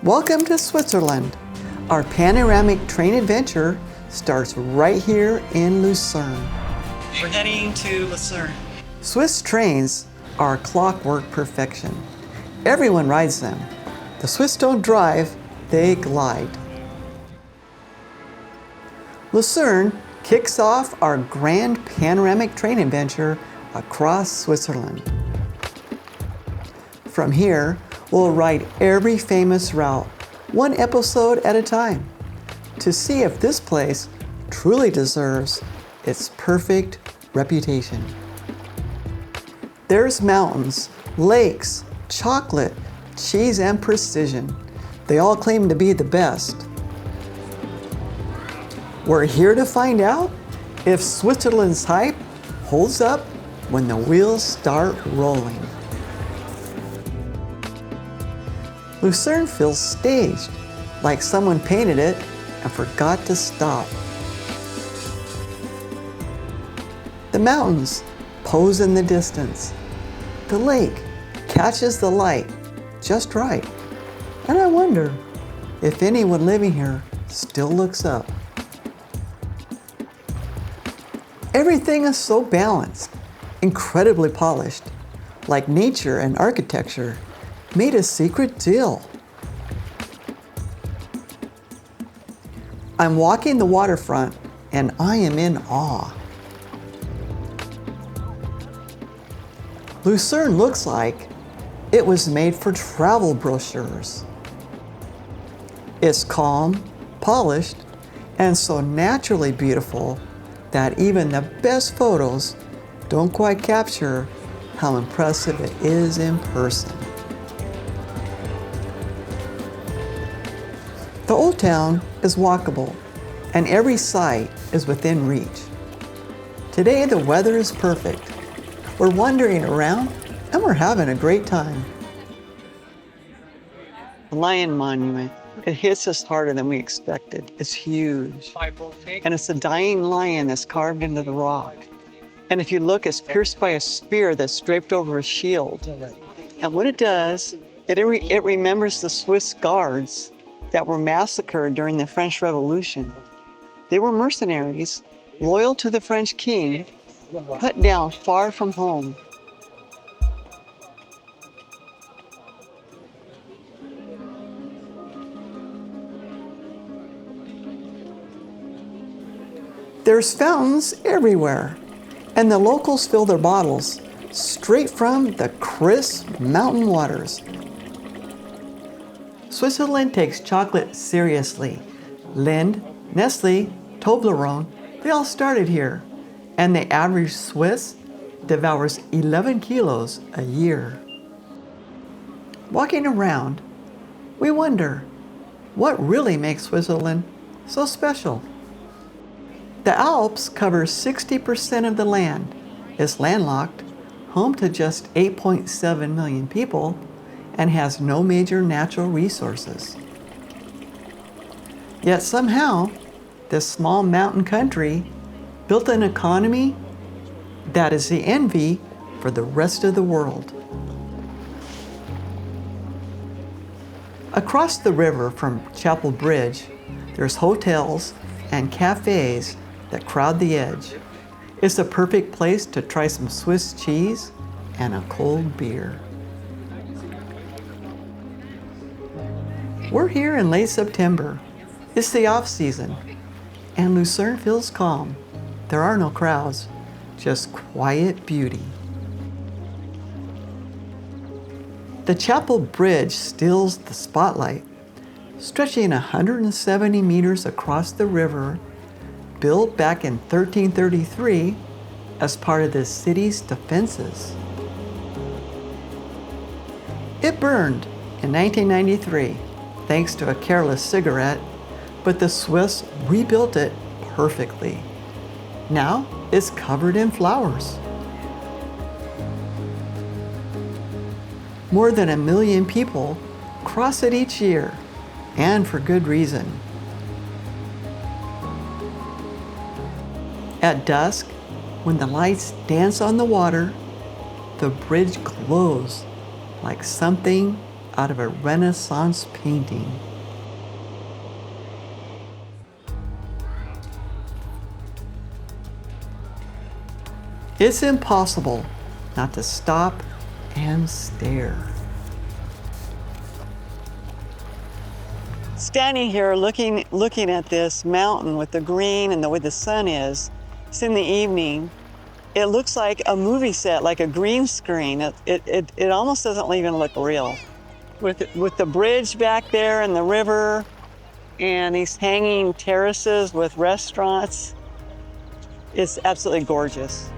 Welcome to Switzerland. Our panoramic train adventure starts right here in Lucerne. We're heading to Lucerne. Swiss trains are clockwork perfection. Everyone rides them. The Swiss don't drive, they glide. Lucerne kicks off our grand panoramic train adventure across Switzerland. From here, we'll ride every famous route, one episode at a time, to see if this place truly deserves its perfect reputation. There's mountains, lakes, chocolate, cheese, and precision. They all claim to be the best. We're here to find out if Switzerland's hype holds up when the wheels start rolling. Lucerne feels staged, like someone painted it and forgot to stop. The mountains pose in the distance. The lake catches the light just right. And I wonder if anyone living here still looks up. Everything is so balanced, incredibly polished, like nature and architecture made a secret deal. I'm walking the waterfront and I am in awe. Lucerne looks like it was made for travel brochures. It's calm, polished, and so naturally beautiful that even the best photos don't quite capture how impressive it is in person. The old town is walkable, and every site is within reach. Today the weather is perfect. We're wandering around and we're having a great time. The Lion Monument. It hits us harder than we expected. It's huge. And it's a dying lion that's carved into the rock. And if you look, it's pierced by a spear that's draped over a shield. And what it does, it remembers the Swiss guards that were massacred during the French Revolution. They were mercenaries, loyal to the French king, cut down far from home. There's fountains everywhere, and the locals fill their bottles straight from the crisp mountain waters. Switzerland takes chocolate seriously. Lindt, Nestle, Toblerone, they all started here, and the average Swiss devours 11 kilos a year. Walking around, we wonder, what really makes Switzerland so special? The Alps cover 60% of the land, is landlocked, home to just 8.7 million people, and has no major natural resources. Yet somehow, this small mountain country built an economy that is the envy for the rest of the world. Across the river from Chapel Bridge, there's hotels and cafes that crowd the edge. It's a perfect place to try some Swiss cheese and a cold beer. We're here in late September. It's the off-season, and Lucerne feels calm. There are no crowds, just quiet beauty. The Chapel Bridge steals the spotlight, stretching 170 meters across the river, built back in 1333 as part of the city's defenses. It burned in 1993 thanks to a careless cigarette, but the Swiss rebuilt it perfectly. Now it's covered in flowers. More than 1 million people cross it each year, and for good reason. At dusk, when the lights dance on the water, the bridge glows like something out of a Renaissance painting. It's impossible not to stop and stare. Standing here looking at this mountain with the green and the way the sun is, it's in the evening. It looks like a movie set, like a green screen. It almost doesn't even look real. With the bridge back there and the river and these hanging terraces with restaurants, it's absolutely gorgeous.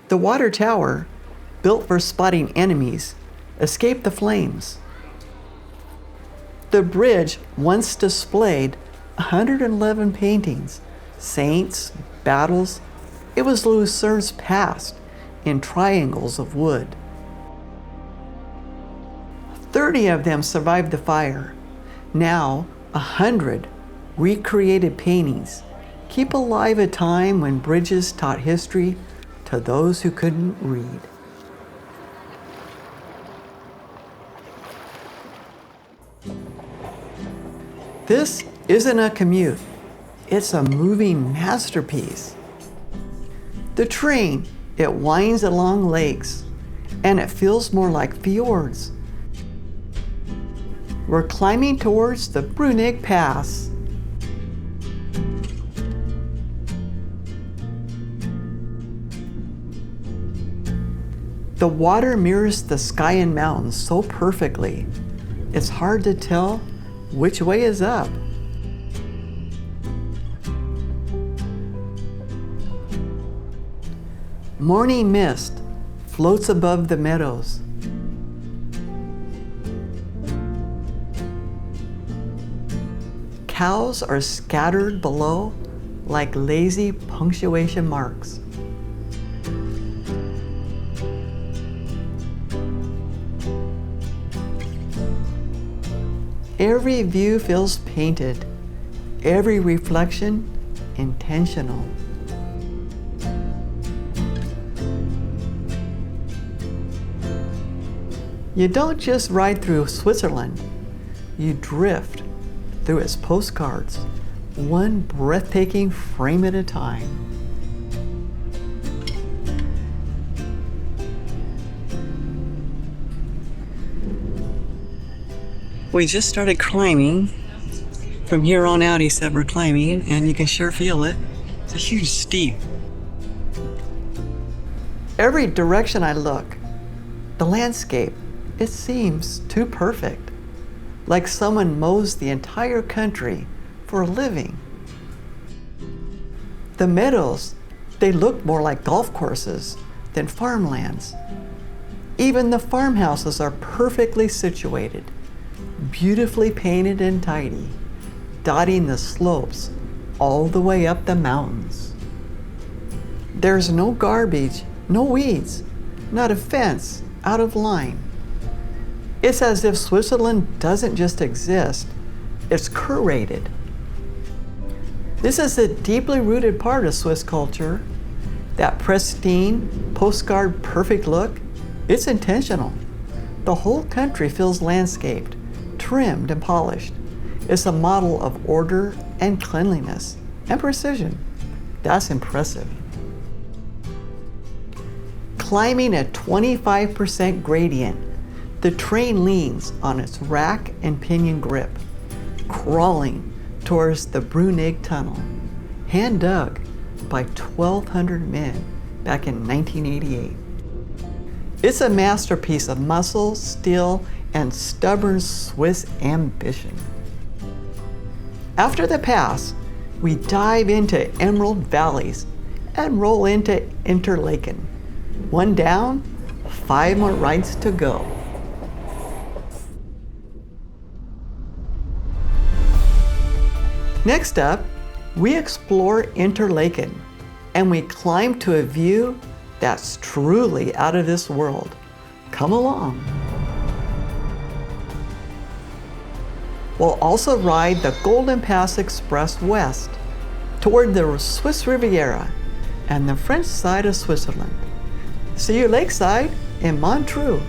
The water tower, built for spotting enemies, escaped the flames. The bridge once displayed 111 paintings, saints, battles. It was Lucerne's past in triangles of wood. 30 of them survived the fire. Now, 100 recreated paintings keep alive a time when bridges taught history to those who couldn't read. This isn't a commute, it's a moving masterpiece. The train, it winds along lakes, and it feels more like fjords. We're climbing towards the Brünig Pass. The water mirrors the sky and mountains so perfectly, it's hard to tell which way is up. Morning mist floats above the meadows. Cows are scattered below like lazy punctuation marks. Every view feels painted, every reflection intentional. You don't just ride through Switzerland, you drift through its postcards, one breathtaking frame at a time. We just started climbing. From here on out, he said we're climbing, and you can sure feel it. It's a huge steep. Every direction I look, the landscape, it seems too perfect. Like someone mows the entire country for a living. The meadows, they look more like golf courses than farmlands. Even the farmhouses are perfectly situated, beautifully painted and tidy, dotting the slopes all the way up the mountains. There's no garbage, no weeds, not a fence out of line. It's as if Switzerland doesn't just exist, it's curated. This is a deeply rooted part of Swiss culture. That pristine, postcard perfect look, it's intentional. The whole country feels landscaped, trimmed and polished. It's a model of order and cleanliness and precision. That's impressive. Climbing a 25% gradient, the train leans on its rack-and-pinion grip, crawling towards the Brunig tunnel, hand dug by 1,200 men back in 1988. It's a masterpiece of muscle, steel, and stubborn Swiss ambition. After the pass, we dive into emerald valleys and roll into Interlaken. One down, 5 more rides to go. Next up, we explore Interlaken, and we climb to a view that's truly out of this world. Come along. We'll also ride the GoldenPass Express west toward the Swiss Riviera and the French side of Switzerland. See you lakeside in Montreux.